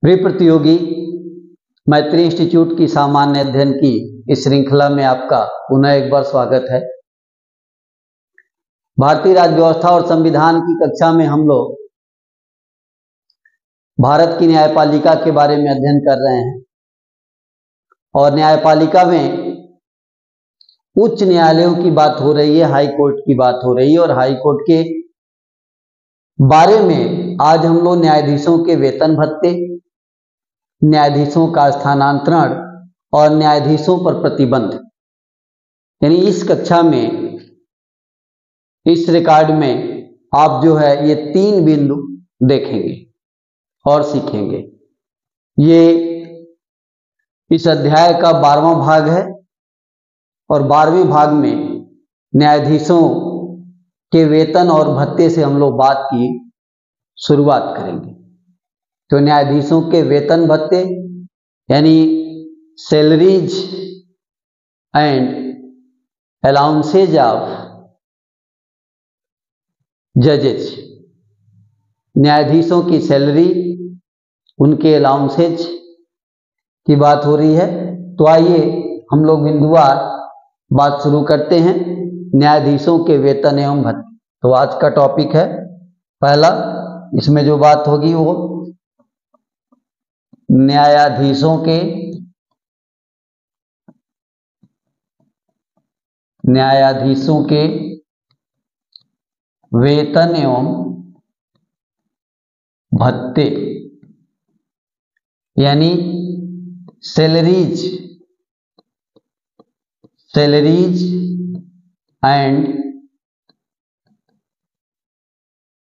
प्रिय प्रतियोगी, मैत्री इंस्टीट्यूट की सामान्य अध्ययन की इस श्रृंखला में आपका पुनः एक बार स्वागत है। भारतीय राज्य व्यवस्था और संविधान की कक्षा में हम लोग भारत की न्यायपालिका के बारे में अध्ययन कर रहे हैं और न्यायपालिका में उच्च न्यायालयों की बात हो रही है, हाई कोर्ट की बात हो रही है और हाई कोर्ट के बारे में आज हम लोग न्यायाधीशों के वेतन भत्ते, न्यायाधीशों का स्थानांतरण और न्यायाधीशों पर प्रतिबंध, यानी इस कक्षा में, इस रिकॉर्ड में आप जो है ये 3 बिंदु देखेंगे और सीखेंगे। ये इस अध्याय का 12वां भाग है और 12वें भाग में न्यायाधीशों के वेतन और भत्ते से हम लोग बात की शुरुआत करेंगे। तो न्यायाधीशों के वेतन भत्ते यानी सैलरीज एंड अलाउंसेज ऑफ जजेस, न्यायाधीशों की सैलरी, उनके अलाउंसेज की बात हो रही है। तो आइए हम लोग बिंदुवार बात शुरू करते हैं। न्यायाधीशों के वेतन एवं भत्ते। तो आज का टॉपिक है पहला, इसमें जो बात होगी वो न्यायाधीशों के वेतन एवं भत्ते यानी सैलरीज एंड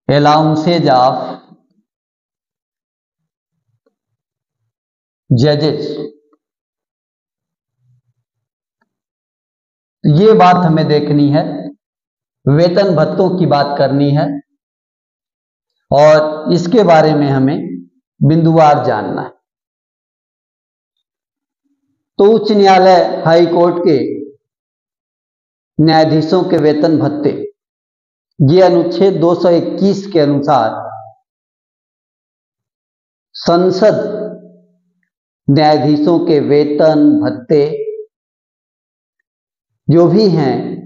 अलाउंसेज ऑफ जजेस। ये बात हमें देखनी है, वेतन भत्तों की बात करनी है और इसके बारे में हमें बिंदुवार जानना है। तो उच्च न्यायालय, हाई कोर्ट के न्यायाधीशों के वेतन भत्ते, ये अनुच्छेद 221 के अनुसार संसद न्यायाधीशों के वेतन भत्ते जो भी हैं,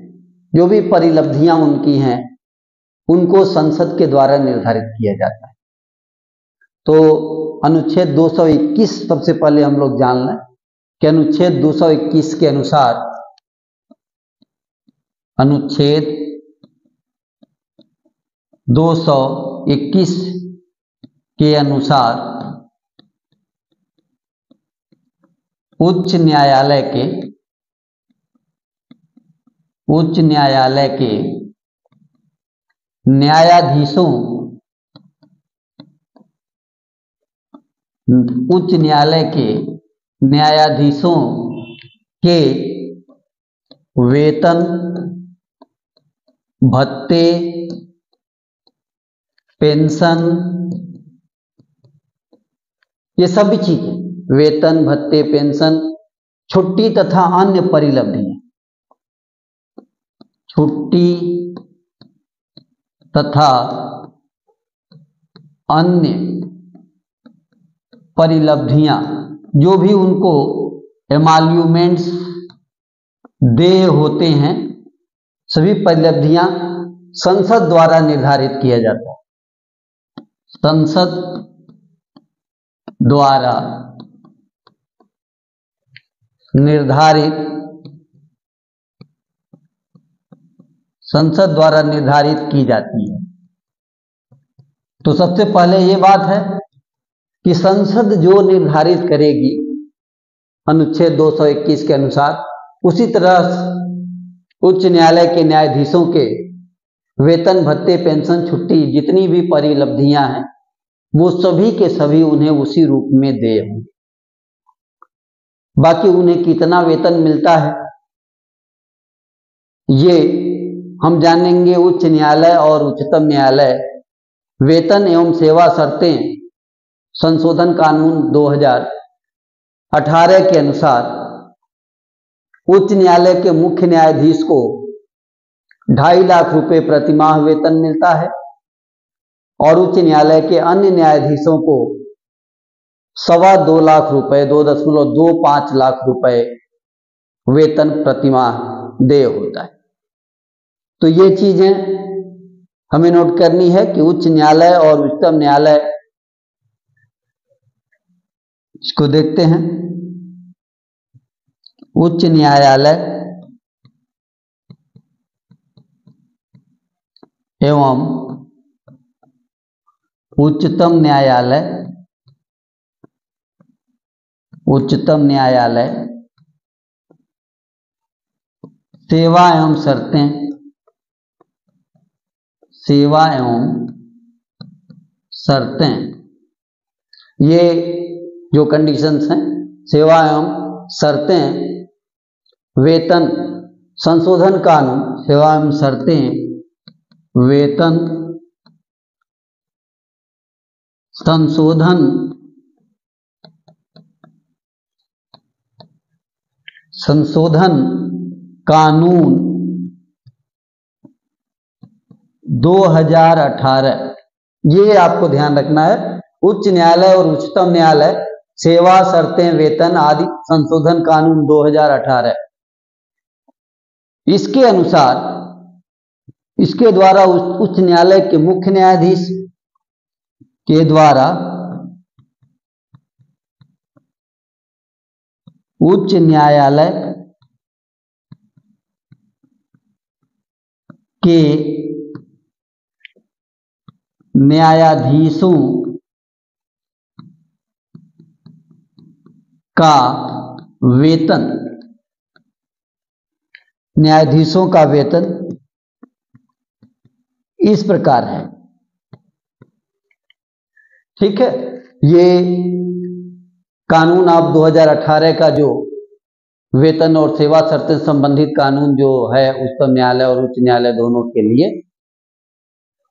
जो भी परिलब्धियां उनकी हैं, उनको संसद के द्वारा निर्धारित किया जाता है। तो अनुच्छेद 221 सबसे पहले हम लोग जान लें कि अनुच्छेद 221 के अनुसार, अनुच्छेद 221 के अनुसार उच्च न्यायालय के न्यायाधीशों, उच्च न्यायालय के न्यायाधीशों के वेतन भत्ते, पेंशन, ये सभी चीजें, वेतन भत्ते, पेंशन, छुट्टी तथा अन्य परिलब्धियां, छुट्टी तथा अन्य परिलब्धियां, जो भी उनको एमाल्यूमेंट्स देय होते हैं, सभी परिलब्धियां संसद द्वारा निर्धारित किया जाता है। संसद द्वारा निर्धारित की जाती है। तो सबसे पहले ये बात है कि संसद जो निर्धारित करेगी अनुच्छेद 221 के अनुसार, उसी तरह उच्च न्यायालय के न्यायाधीशों के वेतन भत्ते, पेंशन, छुट्टी, जितनी भी परिलब्धियां हैं, वो सभी के सभी उन्हें उसी रूप में देय होंगे। बाकी उन्हें कितना वेतन मिलता है ये हम जानेंगे उच्च न्यायालय और उच्चतम न्यायालय वेतन एवं सेवा शर्तें संशोधन कानून 2018 के अनुसार उच्च न्यायालय के मुख्य न्यायाधीश को 2.5 लाख रुपए प्रतिमाह वेतन मिलता है और उच्च न्यायालय के अन्य न्यायाधीशों को 2.25 लाख रुपए, 2.25 लाख रुपए वेतन प्रतिमाह देय होता है। तो ये चीजें हमें नोट करनी है कि उच्च न्यायालय और उच्चतम न्यायालय, इसको देखते हैं। उच्च न्यायालय एवं उच्चतम न्यायालय, उच्चतम न्यायालय सेवा एवं शर्तें, सेवा एवं शर्तें, ये जो कंडीशंस हैं, सेवा एवं शर्तें, वेतन संशोधन कानून, सेवा एवं शर्तें, वेतन संशोधन कानून 2018, ये आपको ध्यान रखना है। उच्च न्यायालय और उच्चतम न्यायालय सेवा शर्तें वेतन आदि संशोधन कानून 2018, इसके अनुसार, इसके द्वारा उच्च न्यायालय के मुख्य न्यायाधीश के द्वारा उच्च न्यायालय के न्यायाधीशों का वेतन, न्यायाधीशों का वेतन इस प्रकार है। ठीक है, ये कानून आप 2018 का जो वेतन और सेवा शर्तें संबंधित कानून जो है उच्चतम न्यायालय और उच्च न्यायालय दोनों के लिए,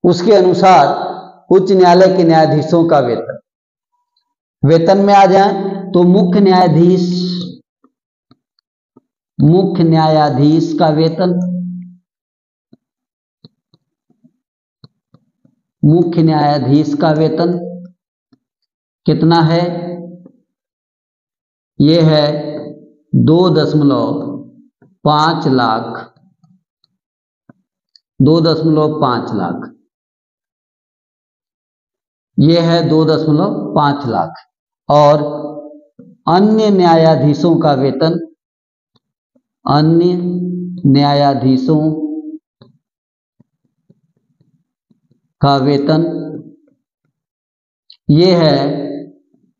उसके अनुसार उच्च न्यायालय के न्यायाधीशों का वेतन, वेतन में आ जाए तो मुख्य न्यायाधीश का वेतन, मुख्य न्यायाधीश का वेतन कितना है? ये है 2.5 लाख, 2.5 लाख, ये है 2.5 लाख। और अन्य न्यायाधीशों का वेतन, अन्य न्यायाधीशों का वेतन ये है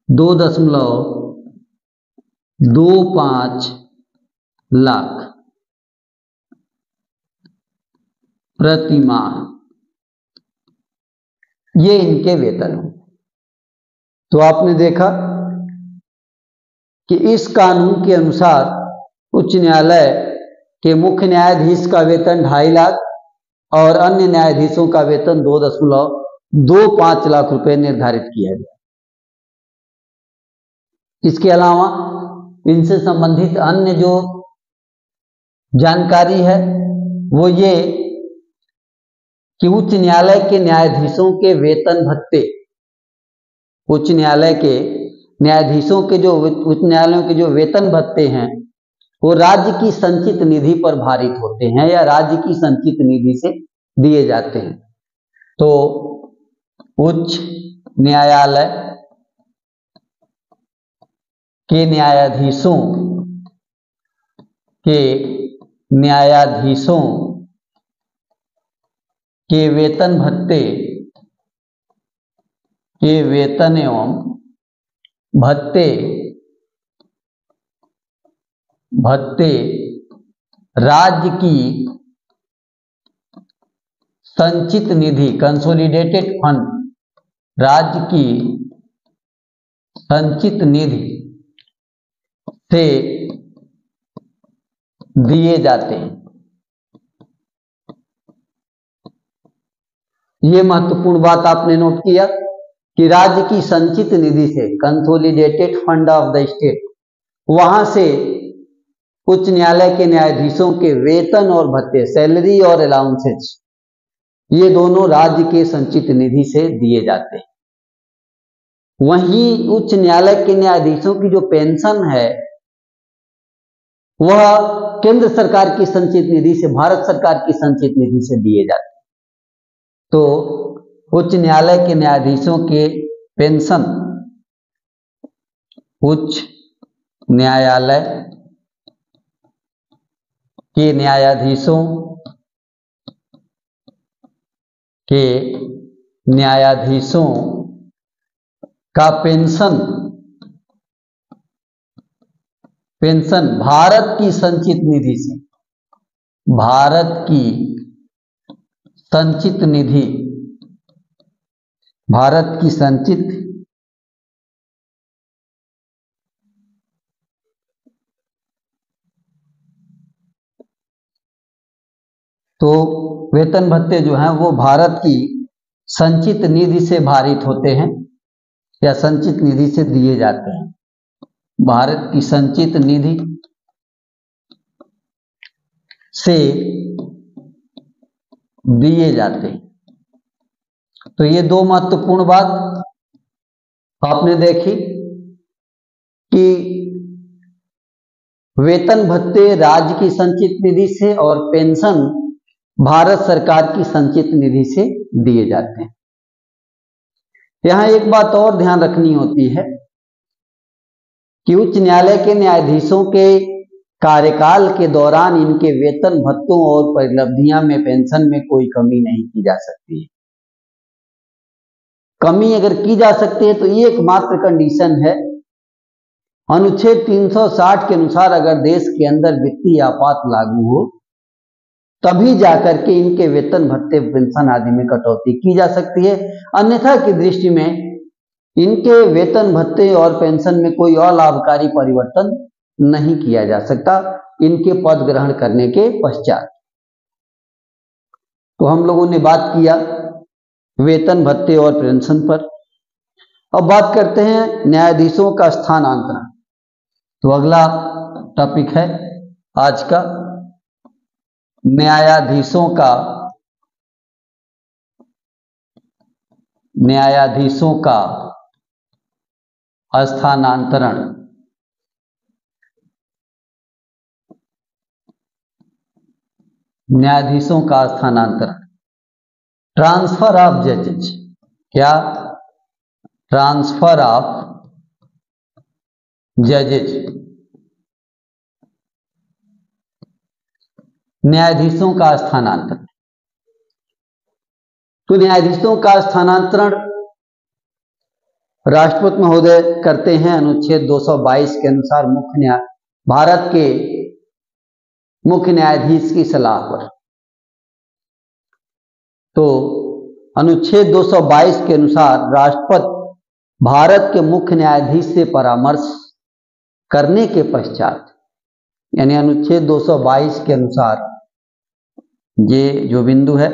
2.25 लाख प्रति माह, ये इनके वेतन हैं। तो आपने देखा कि इस कानून के अनुसार उच्च न्यायालय के मुख्य न्यायाधीश का वेतन 2.5 लाख और अन्य न्यायाधीशों का वेतन 2.25 लाख रुपए निर्धारित किया गया। इसके अलावा इनसे संबंधित अन्य जो जानकारी है वो ये कि उच्च न्यायालय के न्यायाधीशों के वेतन भत्ते, उच्च न्यायालय के न्यायाधीशों के जो उच्च न्यायालयों के जो वेतन भत्ते हैं वो राज्य की संचित निधि पर भारित होते हैं या राज्य की संचित निधि से दिए जाते हैं। तो उच्च न्यायालय के न्यायाधीशों के वेतन भत्ते के वेतन एवं भत्ते राज्य की संचित निधि, कंसोलिडेटेड फंड, राज्य की संचित निधि से दिए जाते हैं। ये महत्वपूर्ण बात आपने नोट किया कि राज्य की संचित निधि से, consolidated fund of the state, वहां से उच्च न्यायालय के न्यायाधीशों के वेतन और भत्ते, सैलरी और अलाउंसेस, ये दोनों राज्य के संचित निधि से दिए जाते हैं। वहीं उच्च न्यायालय के न्यायाधीशों की जो पेंशन है वह केंद्र सरकार की संचित निधि से, भारत सरकार की संचित निधि से दिए जाते हैं। तो उच्च न्यायालय के न्यायाधीशों के पेंशन, उच्च न्यायालय के न्यायाधीशों का पेंशन भारत की संचित निधि से, भारत की संचित निधि, भारत की संचित तो वेतन भत्ते जो हैं वो भारत की संचित निधि से भारित होते हैं या संचित निधि से दिए जाते हैं। भारत की संचित निधि से दिए जाते हैं। तो ये दो महत्वपूर्ण बात आपने देखी कि वेतन भत्ते राज्य की संचित निधि से और पेंशन भारत सरकार की संचित निधि से दिए जाते हैं। यहां एक बात और ध्यान रखनी होती है कि उच्च न्यायालय के न्यायाधीशों के कार्यकाल के दौरान इनके वेतन भत्तों और परिलब्धियां में, पेंशन में कोई कमी नहीं की जा सकती है। कमी अगर की जा सकती है तो एकमात्र कंडीशन है, अनुच्छेद 360 के अनुसार अगर देश के अंदर वित्तीय आपात लागू हो तभी जाकर के इनके वेतन भत्ते, पेंशन आदि में कटौती की जा सकती है। अन्यथा की दृष्टि में इनके वेतन भत्ते और पेंशन में कोई अलाभकारी परिवर्तन नहीं किया जा सकता इनके पद ग्रहण करने के पश्चात। तो हम लोगों ने बात किया वेतन भत्ते और पेंशन पर। अब बात करते हैं न्यायाधीशों का स्थानांतरण। तो अगला टॉपिक है आज का न्यायाधीशों का स्थानांतरण। न्यायाधीशों का स्थानांतरण, ट्रांसफर ऑफ जजेज। क्या? ट्रांसफर ऑफ जजेज। न्यायाधीशों का स्थानांतरण। तो न्यायाधीशों का स्थानांतरण राष्ट्रपति महोदय करते हैं अनुच्छेद 222 के अनुसार भारत के मुख्य न्यायाधीश की सलाह पर। तो अनुच्छेद 222 के अनुसार राष्ट्रपति भारत के मुख्य न्यायाधीश से परामर्श करने के पश्चात, यानी अनुच्छेद 222 के अनुसार, ये जो बिंदु है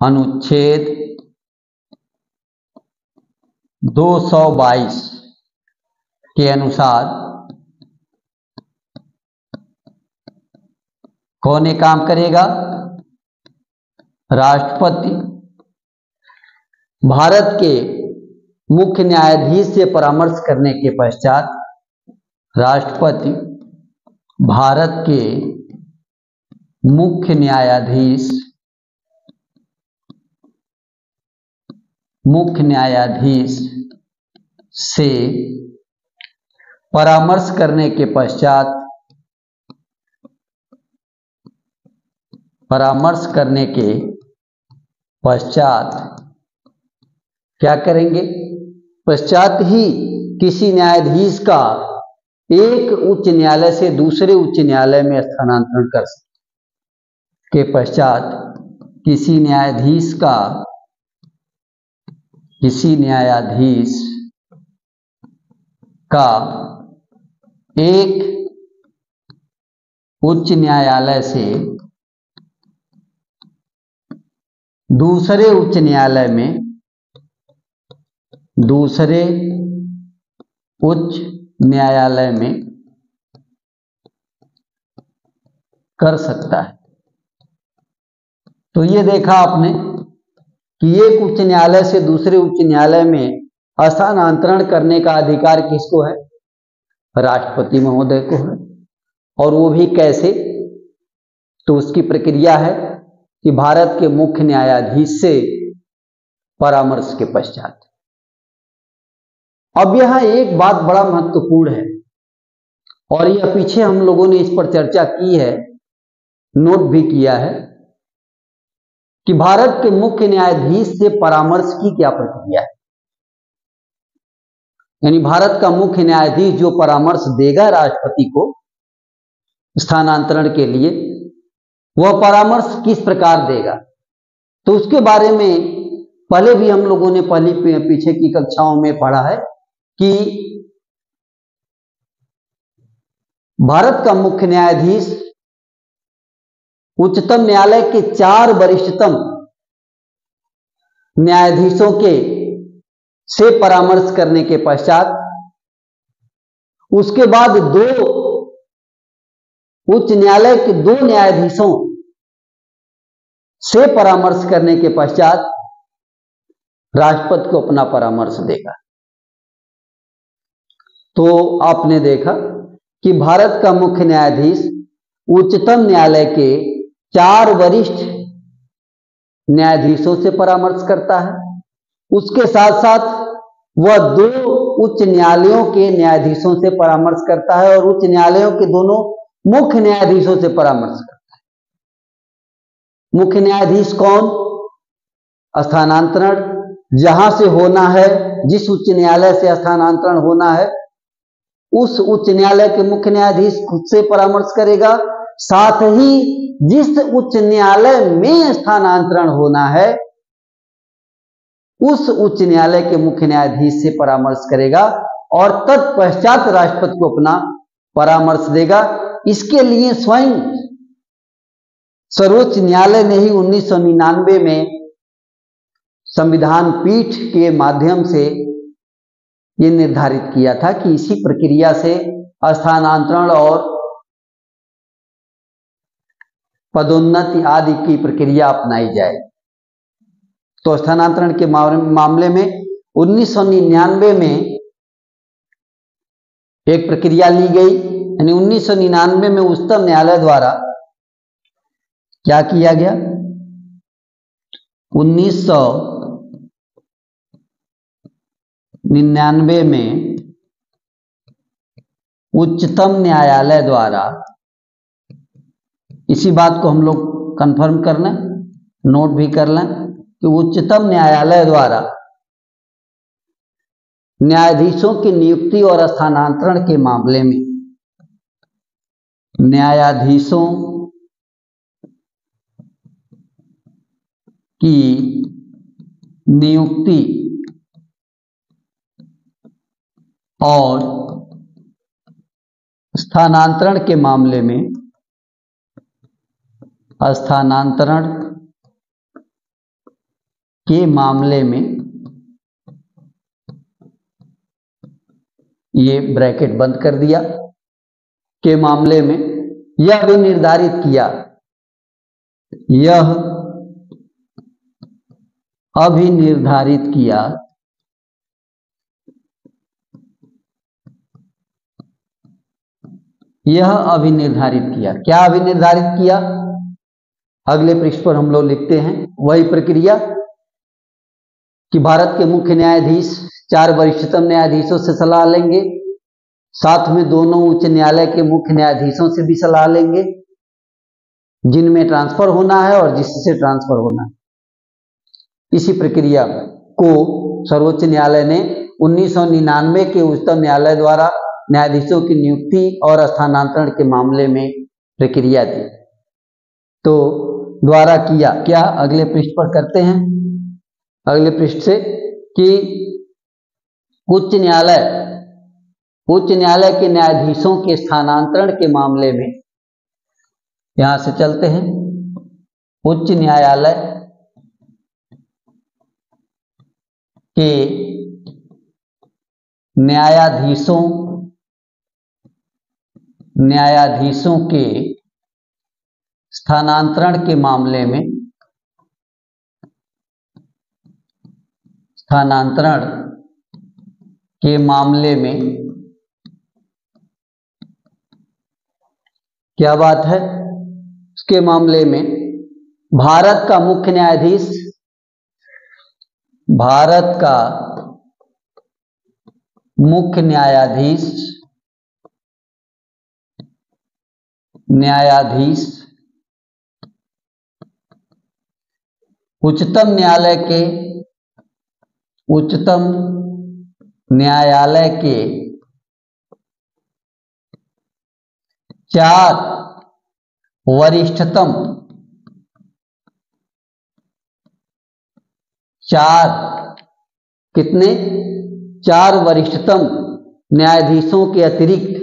अनुच्छेद 222 के अनुसार कौन ये काम करेगा? राष्ट्रपति भारत के मुख्य न्यायाधीश से परामर्श करने के पश्चात राष्ट्रपति भारत के मुख्य न्यायाधीश से परामर्श करने के पश्चात क्या करेंगे? पश्चात ही किसी न्यायाधीश का एक उच्च न्यायालय से दूसरे उच्च न्यायालय में स्थानांतरण कर सकते। के पश्चात किसी न्यायाधीश का एक उच्च न्यायालय से दूसरे उच्च न्यायालय में कर सकता है। तो ये देखा आपने कि एक उच्च न्यायालय से दूसरे उच्च न्यायालय में स्थानांतरण करने का अधिकार किसको है? राष्ट्रपति महोदय को है। और वो भी कैसे? तो उसकी प्रक्रिया है कि भारत के मुख्य न्यायाधीश से परामर्श के पश्चात। अब यहां एक बात बड़ा महत्वपूर्ण है और यह पीछे हम लोगों ने इस पर चर्चा की है, नोट भी किया है कि भारत के मुख्य न्यायाधीश से परामर्श की क्या प्रक्रिया है। यानी भारत का मुख्य न्यायाधीश जो परामर्श देगा राष्ट्रपति को स्थानांतरण के लिए, वह परामर्श किस प्रकार देगा, तो उसके बारे में पहले भी हम लोगों ने पीछे की कक्षाओं में पढ़ा है कि भारत का मुख्य न्यायाधीश उच्चतम न्यायालय के 4 वरिष्ठतम न्यायाधीशों के से परामर्श करने के पश्चात, उसके बाद 2 उच्च न्यायालय के 2 न्यायाधीशों से परामर्श करने के पश्चात राष्ट्रपति को अपना परामर्श देगा। तो आपने देखा कि भारत का मुख्य न्यायाधीश उच्चतम न्यायालय के 4 वरिष्ठ न्यायाधीशों से परामर्श करता है। उसके साथ साथ वह 2 उच्च न्यायालयों के न्यायाधीशों से परामर्श करता है और उच्च न्यायालयों के दोनों मुख्य न्यायाधीशों से परामर्श करता है। मुख्य न्यायाधीश कौन? स्थानांतरण जहां से होना है, जिस उच्च न्यायालय से स्थानांतरण होना है, उस उच्च न्यायालय के मुख्य न्यायाधीश खुद से परामर्श करेगा। साथ ही जिस उच्च न्यायालय में स्थानांतरण होना है, उस उच्च न्यायालय के मुख्य न्यायाधीश से परामर्श करेगा और तत्पश्चात राष्ट्रपति को अपना परामर्श देगा। इसके लिए स्वयं सर्वोच्च न्यायालय ने ही 1999 में संविधान पीठ के माध्यम से यह निर्धारित किया था कि इसी प्रक्रिया से स्थानांतरण और पदोन्नति आदि की प्रक्रिया अपनाई जाए। तो स्थानांतरण के मामले में 1999 में एक प्रक्रिया ली गई। यानी 1999 में उच्चतम न्यायालय द्वारा क्या किया गया? 1999 में उच्चतम न्यायालय द्वारा, इसी बात को हम लोग कंफर्म कर लें, नोट भी कर लें कि उच्चतम न्यायालय द्वारा न्यायाधीशों की नियुक्ति और स्थानांतरण के मामले में न्यायाधीशों की नियुक्ति और स्थानांतरण के मामले में ये ब्रैकेट बंद कर दिया, के मामले में यह भी निर्धारित किया, यह अभिनिर्धारित किया क्या अभिनिर्धारित किया? अगले पृष्ठ पर हम लोग लिखते हैं वही प्रक्रिया कि भारत के मुख्य न्यायाधीश 4 वरिष्ठतम न्यायाधीशों से सलाह लेंगे, साथ में दोनों उच्च न्यायालय के मुख्य न्यायाधीशों से भी सलाह लेंगे जिनमें ट्रांसफर होना है और जिससे ट्रांसफर होना है। इसी प्रक्रिया को सर्वोच्च न्यायालय ने 1999 के उच्चतम न्यायालय द्वारा न्यायाधीशों की नियुक्ति और स्थानांतरण के मामले में प्रक्रिया दी, तो द्वारा किया। क्या अगले पृष्ठ पर करते हैं, अगले पृष्ठ से, कि उच्च न्यायालय के न्यायाधीशों के स्थानांतरण के मामले में, यहां से चलते हैं, उच्च न्यायालय के न्यायाधीशों के स्थानांतरण के मामले में स्थानांतरण के मामले में क्या बात है, उसके मामले में भारत का मुख्य न्यायाधीश, भारत का मुख्य न्यायाधीश उच्चतम न्यायालय के 4 वरिष्ठतम न्यायाधीशों के अतिरिक्त,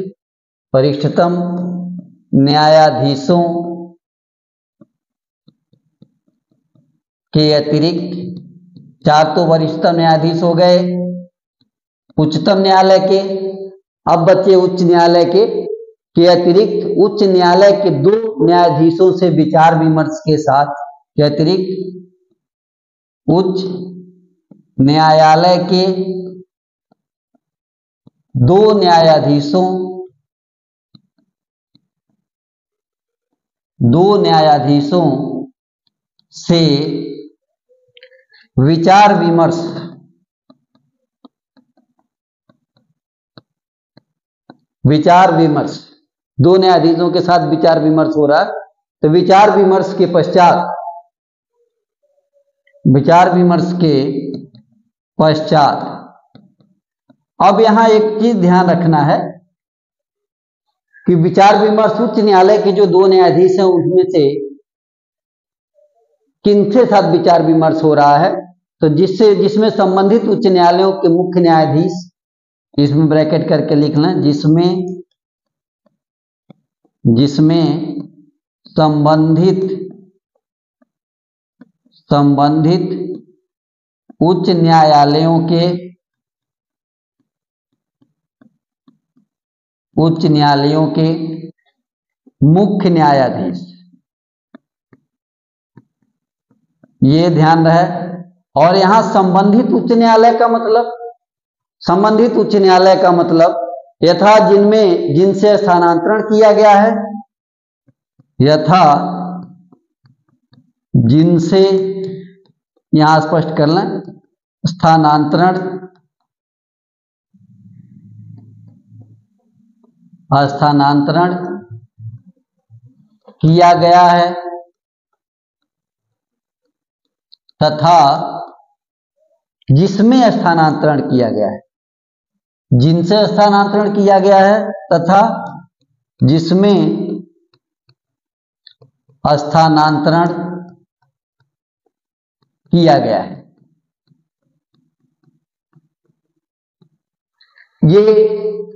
वरिष्ठतम न्यायाधीशों के अतिरिक्त 4 तो वरिष्ठतम न्यायाधीश हो गए उच्चतम न्यायालय के। अब बचे उच्च न्यायालय के अतिरिक्त उच्च न्यायालय के 2 न्यायाधीशों से विचार विमर्श के साथ, के अतिरिक्त उच्च न्यायालय के 2 न्यायाधीशों से विचार विमर्श, 2 न्यायाधीशों के साथ विचार विमर्श हो रहा है। तो विचार विमर्श के पश्चात अब यहां एक चीज ध्यान रखना है कि विचार विमर्श उच्च न्यायालय के जो 2 न्यायाधीश हैं उनमें से किनके साथ विचार विमर्श हो रहा है, तो जिसमें संबंधित उच्च न्यायालयों के मुख्य न्यायाधीश, इसमें ब्रैकेट करके लिख लें, जिसमें संबंधित उच्च न्यायालयों के मुख्य न्यायाधीश, ये ध्यान रहे। और यहां संबंधित उच्च न्यायालय का मतलब यथा जिनसे स्थानांतरण किया गया है, जिनसे, यहां स्पष्ट कर लें, स्थानांतरण किया गया है तथा जिसमें स्थानांतरण किया गया है, जिनसे स्थानांतरण किया गया है तथा जिसमें स्थानांतरण किया गया है। ये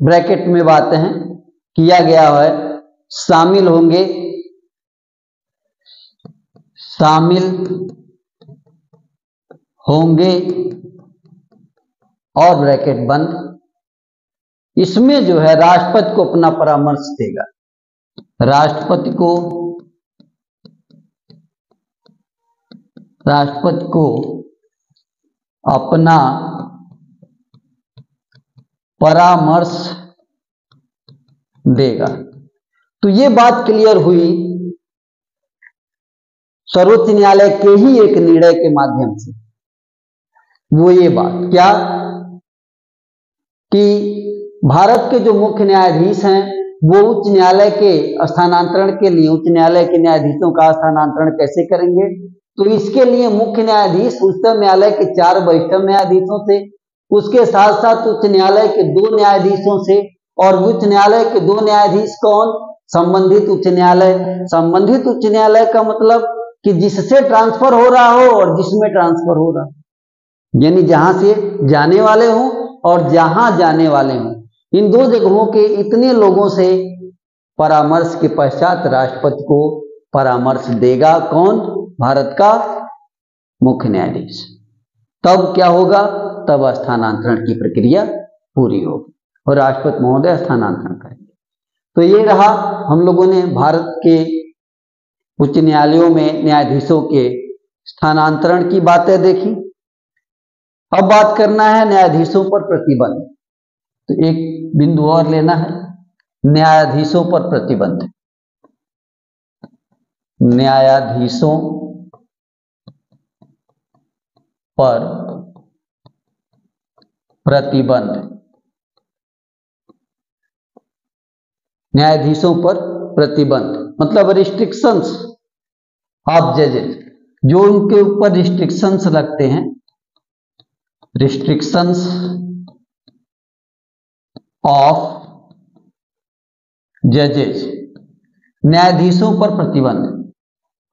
ब्रैकेट में बातें हैं, किया गया है, शामिल होंगे और ब्रैकेट बंद। इसमें जो है राष्ट्रपति को अपना परामर्श देगा, राष्ट्रपति को अपना परामर्श देगा। तो ये बात क्लियर हुई सर्वोच्च न्यायालय के ही एक निर्णय के माध्यम से। वो ये बात क्या कि भारत के जो मुख्य न्यायाधीश हैं वो उच्च न्यायालय के स्थानांतरण के लिए, उच्च न्यायालय के न्यायाधीशों का स्थानांतरण कैसे करेंगे, तो इसके लिए मुख्य न्यायाधीश उच्चतम न्यायालय के 4 वरिष्ठतम न्यायाधीशों से, उसके साथ साथ उच्च न्यायालय के 2 न्यायाधीशों से, और उच्च न्यायालय के 2 न्यायाधीश कौन, संबंधित उच्च न्यायालय। संबंधित उच्च न्यायालय का मतलब कि जिससे ट्रांसफर हो रहा हो और जिसमें ट्रांसफर हो रहा, यानी जहां से जाने वाले हों और जहां जाने वाले हों, इन 2 जगहों के इतने लोगों से परामर्श के पश्चात राष्ट्रपति को परामर्श देगा कौन, भारत का मुख्य न्यायाधीश। तब क्या होगा, तब स्थानांतरण की प्रक्रिया पूरी होगी और राष्ट्रपति महोदय स्थानांतरण करेंगे। तो ये रहा, हम लोगों ने भारत के उच्च न्यायालयों में न्यायाधीशों के स्थानांतरण की बातें देखी। अब बात करना है न्यायाधीशों पर प्रतिबंध। तो एक बिंदु और लेना है, न्यायाधीशों पर प्रतिबंध। न्यायाधीशों पर प्रतिबंध। न्यायाधीशों पर प्रतिबंध मतलब रिस्ट्रिक्शंस ऑफ जजेस, जो उनके ऊपर रिस्ट्रिक्शंस लगते हैं, रिस्ट्रिक्शंस ऑफ जजेस, न्यायाधीशों पर प्रतिबंध।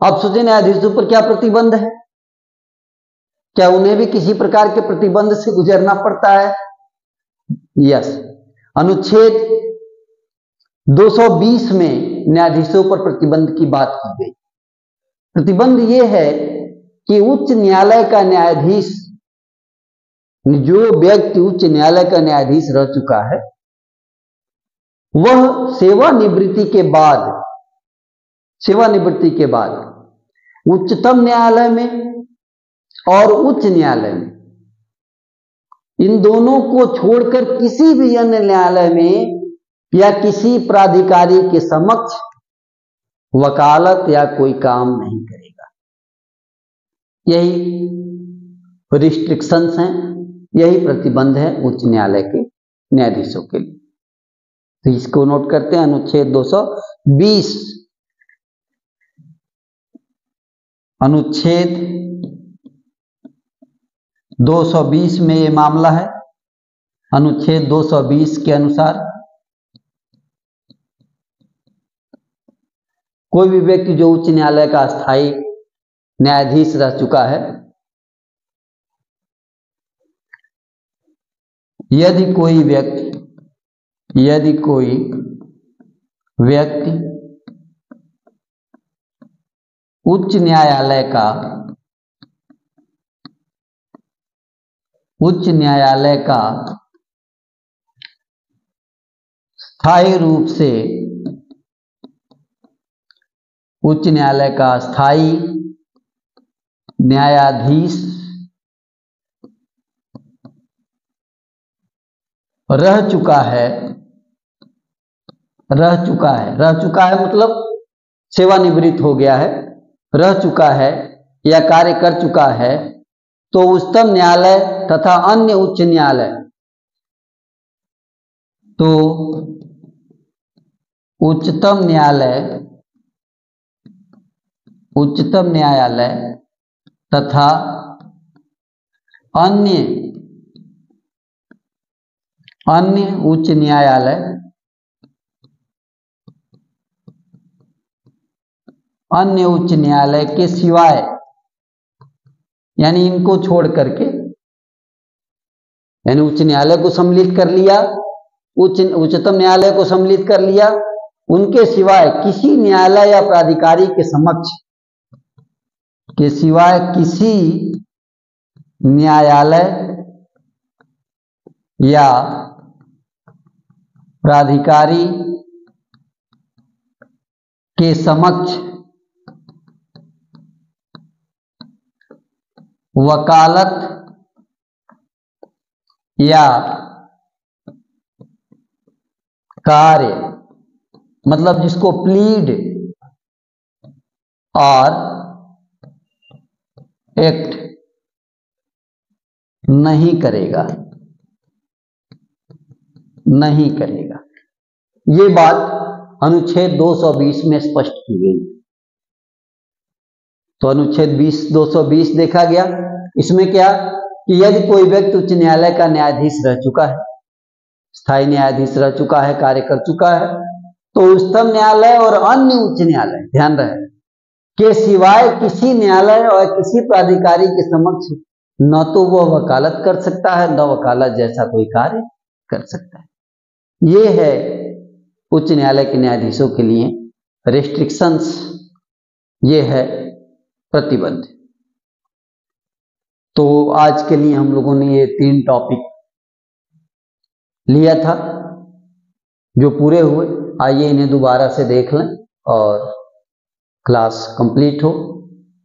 अब सोचिए न्यायाधीशों पर क्या प्रतिबंध है, क्या उन्हें भी किसी प्रकार के प्रतिबंध से गुजरना पड़ता है? यस, अनुच्छेद 220 में न्यायाधीशों पर प्रतिबंध की बात की गई। प्रतिबंध यह है कि उच्च न्यायालय का न्यायाधीश, जो व्यक्ति उच्च न्यायालय का न्यायाधीश रह चुका है, वह सेवानिवृत्ति के बाद उच्चतम न्यायालय में और उच्च न्यायालय में, इन दोनों को छोड़कर किसी भी अन्य न्यायालय में या किसी प्राधिकारी के समक्ष वकालत या कोई काम नहीं करेगा। यही रिस्ट्रिक्शंस हैं, यही प्रतिबंध है उच्च न्यायालय के न्यायाधीशों के लिए। तो इसको नोट करते हैं, अनुच्छेद 220। अनुच्छेद 220 में ये मामला है। अनुच्छेद 220 के अनुसार कोई भी व्यक्ति जो उच्च न्यायालय का स्थायी न्यायाधीश रह चुका है, यदि कोई व्यक्ति उच्च न्यायालय का स्थायी रूप से उच्च न्यायालय का स्थायी न्यायाधीश रह चुका है मतलब सेवानिवृत्त हो गया है, रह चुका है या कार्य कर चुका है, तो उच्चतम न्यायालय तथा अन्य उच्च न्यायालय तथा अन्य उच्च न्यायालय के सिवाय, यानी इनको छोड़ करके, यानी उच्च न्यायालय को सम्मिलित कर लिया, उच्चतम न्यायालय को सम्मिलित कर लिया, उनके सिवाय किसी न्यायालय या प्राधिकारी के समक्ष, के सिवाय किसी न्यायालय या प्राधिकारी के समक्ष वकालत या कार्य, मतलब जिसको प्लीड और एक्ट नहीं करेगा। ये बात अनुच्छेद 220 में स्पष्ट की गई। तो अनुच्छेद 220 देखा गया। इसमें क्या कि यदि कोई व्यक्ति उच्च न्यायालय का न्यायाधीश रह चुका है, स्थायी न्यायाधीश रह चुका है, कार्य कर चुका है, तो उच्चतम न्यायालय और अन्य उच्च न्यायालय, ध्यान रहे, के सिवाय किसी न्यायालय और किसी प्राधिकारी के समक्ष न तो वह वकालत कर सकता है, न वकालत जैसा कोई कार्य कर सकता है। ये है उच्च न्यायालय के न्यायाधीशों के लिए रिस्ट्रिक्शंस, ये है प्रतिबंध। तो आज के लिए हम लोगों ने ये 3 टॉपिक लिया था जो पूरे हुए। आइए इन्हें दोबारा से देख लें और क्लास कंप्लीट हो।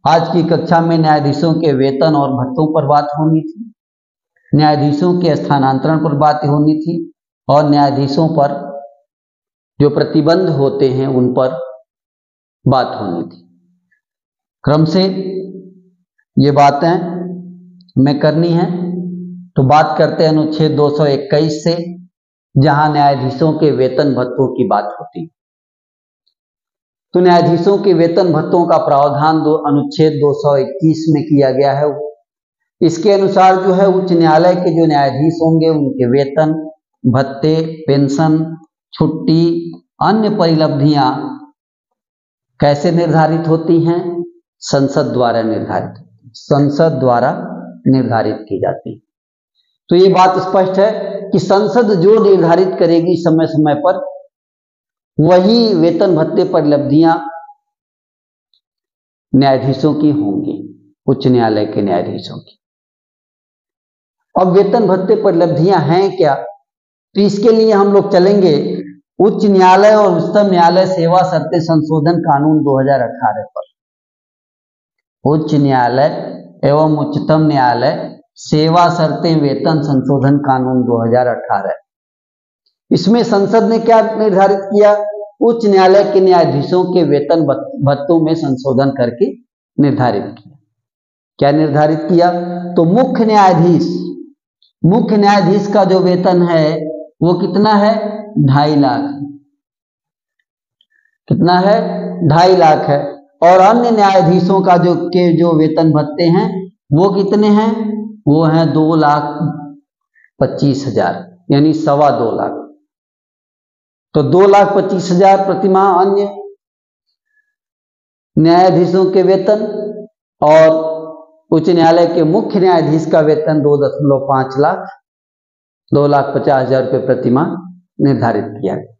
आज की कक्षा में न्यायाधीशों के वेतन और भत्तों पर बात होनी थी, न्यायाधीशों के स्थानांतरण पर बात होनी थी और न्यायाधीशों पर जो प्रतिबंध होते हैं उन पर बात होनी थी। क्रम से ये बातें हमें करनी है। तो बात करते हैं अनुच्छेद 221 से, जहां न्यायाधीशों के वेतन भत्तों की बात होती है। तो न्यायाधीशों के वेतन भत्तों का प्रावधान अनुच्छेद 221 में किया गया है। इसके अनुसार जो है उच्च न्यायालय के जो न्यायाधीश होंगे उनके वेतन भत्ते, पेंशन, छुट्टी, अन्य परिलब्धियां कैसे निर्धारित होती हैं? संसद द्वारा निर्धारित, संसद द्वारा निर्धारित की जाती है। तो ये बात स्पष्ट है कि संसद जो निर्धारित करेगी समय समय पर, वही वेतन भत्ते परिलब्धियां न्यायाधीशों की होंगी, उच्च न्यायालय के न्यायाधीशों की। अब वेतन भत्ते परिलब्धियां हैं क्या? तो इसके लिए हम लोग चलेंगे उच्च न्यायालय और उच्चतम न्यायालय सेवा शर्तें संशोधन कानून 2018 पर। उच्च न्यायालय एवं उच्चतम न्यायालय सेवा शर्तें वेतन संशोधन कानून 2018। इसमें संसद ने क्या निर्धारित किया? उच्च न्यायालय के न्यायाधीशों के वेतन भत्तों में संशोधन करके निर्धारित किया। क्या निर्धारित किया? तो मुख्य न्यायाधीश का जो वेतन है वो कितना है? 2.5 लाख। कितना है? 2.5 लाख है। और अन्य न्यायाधीशों का जो वेतन भत्ते हैं वो कितने हैं? वो हैं 2,25,000, यानी 2.25 लाख। तो 2,25,000 प्रतिमाह अन्य न्यायाधीशों के वेतन, और उच्च न्यायालय के मुख्य न्यायाधीश का वेतन 2.5 लाख, 2,50,000 रुपये प्रतिमाह निर्धारित किया गया।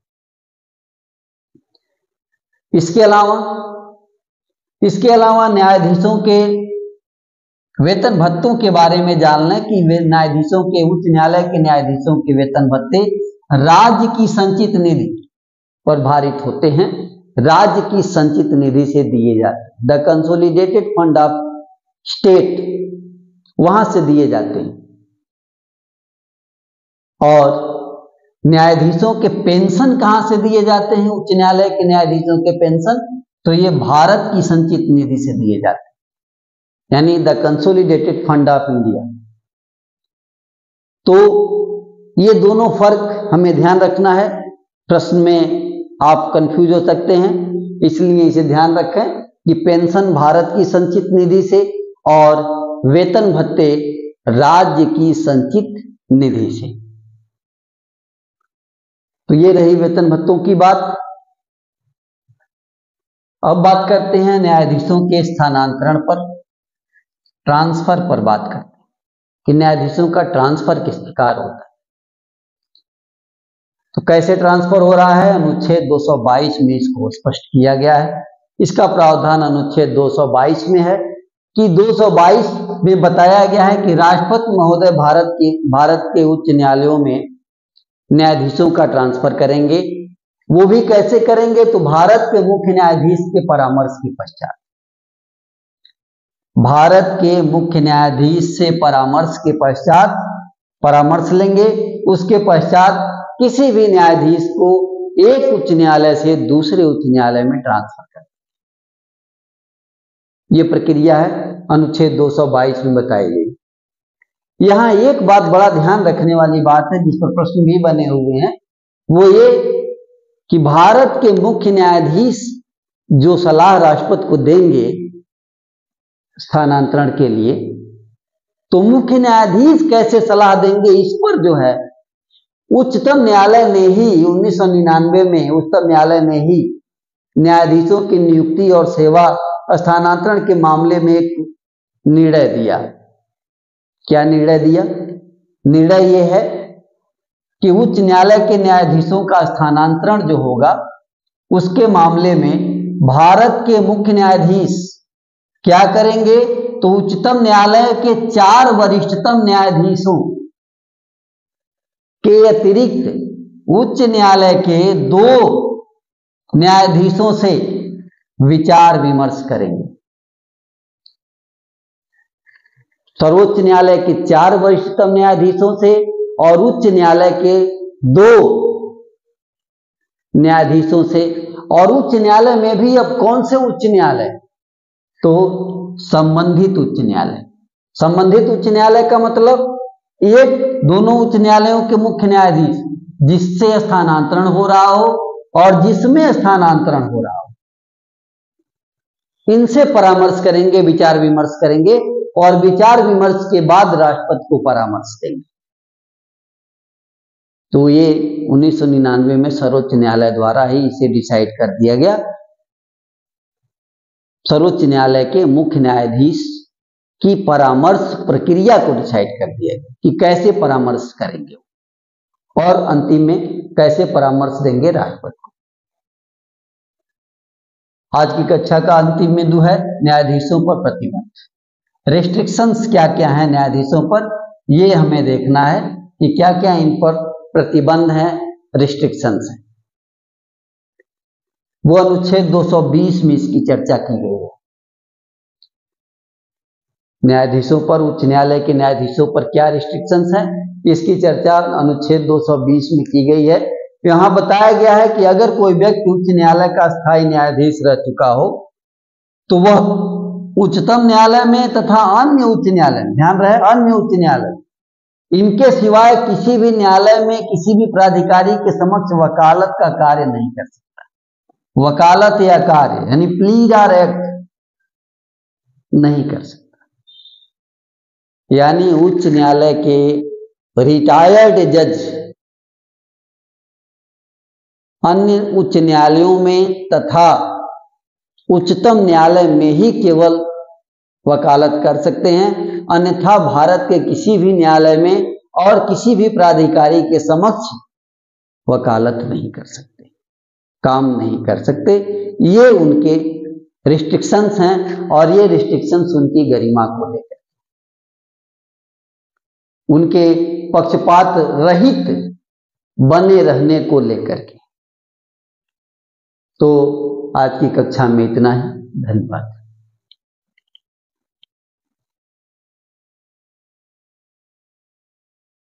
इसके अलावा न्यायाधीशों के वेतन भत्तों के बारे में जान लें कि न्यायाधीशों के, उच्च न्यायालय के न्यायाधीशों के वेतन भत्ते राज्य की संचित निधि पर भारित होते हैं, राज्य की संचित निधि से दिए जाते हैं। The consolidated fund of state, वहां से दिए जाते हैं। और न्यायाधीशों के पेंशन कहां से दिए जाते हैं? उच्च न्यायालय के न्यायाधीशों के पेंशन तो ये भारत की संचित निधि से दिए जाते हैं, यानी the consolidated fund of India. तो ये दोनों फर्क हमें ध्यान रखना है। प्रश्न में आप कंफ्यूज हो सकते हैं, इसलिए इसे ध्यान रखें कि पेंशन भारत की संचित निधि से और वेतन भत्ते राज्य की संचित निधि से। तो ये रही वेतन भत्तों की बात। अब बात करते हैं न्यायाधीशों के स्थानांतरण पर, ट्रांसफर पर बात करते हैं कि न्यायाधीशों का ट्रांसफर किस प्रकार होता है। तो कैसे ट्रांसफर हो रहा है? अनुच्छेद 222 में इसको स्पष्ट किया गया है। इसका प्रावधान अनुच्छेद 222 में है कि 222 में बताया गया है कि राष्ट्रपति महोदय भारत के उच्च न्यायालयों में न्यायाधीशों का ट्रांसफर करेंगे। वो भी कैसे करेंगे? तो भारत के मुख्य न्यायाधीश के परामर्श के पश्चात, भारत के मुख्य न्यायाधीश से परामर्श लेंगे। उसके पश्चात किसी भी न्यायाधीश को एक उच्च न्यायालय से दूसरे उच्च न्यायालय में ट्रांसफर करें। यह प्रक्रिया है अनुच्छेद 222 में बताई गई। यहां एक बात बड़ा ध्यान रखने वाली बात है, जिस पर प्रश्न भी बने हुए हैं, वो ये कि भारत के मुख्य न्यायाधीश जो सलाह राष्ट्रपति को देंगे स्थानांतरण के लिए, तो मुख्य न्यायाधीश कैसे सलाह देंगे, इस पर जो है उच्चतम न्यायालय ने ही 1999 में उच्चतम न्यायालय ने ही न्यायाधीशों की नियुक्ति और सेवा स्थानांतरण के मामले में एक निर्णय दिया। क्या निर्णय दिया? निर्णय यह है कि उच्च न्यायालय के न्यायाधीशों का स्थानांतरण जो होगा उसके मामले में भारत के मुख्य न्यायाधीश क्या करेंगे? तो उच्चतम न्यायालय के 4 वरिष्ठतम न्यायाधीशों के अतिरिक्त उच्च न्यायालय के 2 न्यायाधीशों से विचार विमर्श करेंगे। सर्वोच्च न्यायालय के 4 वरिष्ठतम न्यायाधीशों से और उच्च न्यायालय के 2 न्यायाधीशों से। और उच्च न्यायालय में भी अब कौन से उच्च न्यायालय? तो संबंधित उच्च न्यायालय। संबंधित उच्च न्यायालय का मतलब एक दोनों उच्च न्यायालयों के मुख्य न्यायाधीश जिससे स्थानांतरण हो रहा हो और जिसमें स्थानांतरण हो रहा हो, इनसे परामर्श करेंगे, विचार विमर्श करेंगे और विचार विमर्श के बाद राष्ट्रपति को परामर्श देंगे। तो ये 1999 में सर्वोच्च न्यायालय द्वारा ही इसे डिसाइड कर दिया गया। सर्वोच्च न्यायालय के मुख्य न्यायाधीश की परामर्श प्रक्रिया को डिसाइड कर दिया गया कि कैसे परामर्श करेंगे और अंतिम में कैसे परामर्श देंगे राष्ट्रपति को। आज की कक्षा का अंतिम बिंदु है न्यायाधीशों पर प्रतिबंध। रेस्ट्रिक्शंस क्या क्या है न्यायाधीशों पर, ये हमें देखना है कि क्या क्या इन पर प्रतिबंध है, रिस्ट्रिक्शंस है। वो अनुच्छेद 220 में इसकी चर्चा की गई है। न्यायाधीशों पर, उच्च न्यायालय के न्यायाधीशों पर क्या रिस्ट्रिक्शंस है, इसकी चर्चा अनुच्छेद 220 में की गई है। यहां बताया गया है कि अगर कोई व्यक्ति उच्च न्यायालय का स्थायी न्यायाधीश रह चुका हो तो वह उच्चतम न्यायालय में तथा अन्य उच्च न्यायालय, ध्यान रहे अन्य उच्च न्यायालय, इनके सिवाय किसी भी न्यायालय में किसी भी प्राधिकारी के समक्ष वकालत का कार्य नहीं कर सकता। वकालत या कार्य यानी प्लीड और एक्ट नहीं कर सकता। यानी उच्च न्यायालय के रिटायर्ड जज अन्य उच्च न्यायालयों में तथा उच्चतम न्यायालय में ही केवल वकालत कर सकते हैं, अन्यथा भारत के किसी भी न्यायालय में और किसी भी प्राधिकारी के समक्ष वकालत नहीं कर सकते, काम नहीं कर सकते। ये उनके रिस्ट्रिक्शंस हैं और ये रिस्ट्रिक्शंस उनकी गरिमा को लेकर, उनके पक्षपात रहित बने रहने को लेकर के। तो आज की कक्षा में इतना ही। धन्यवाद।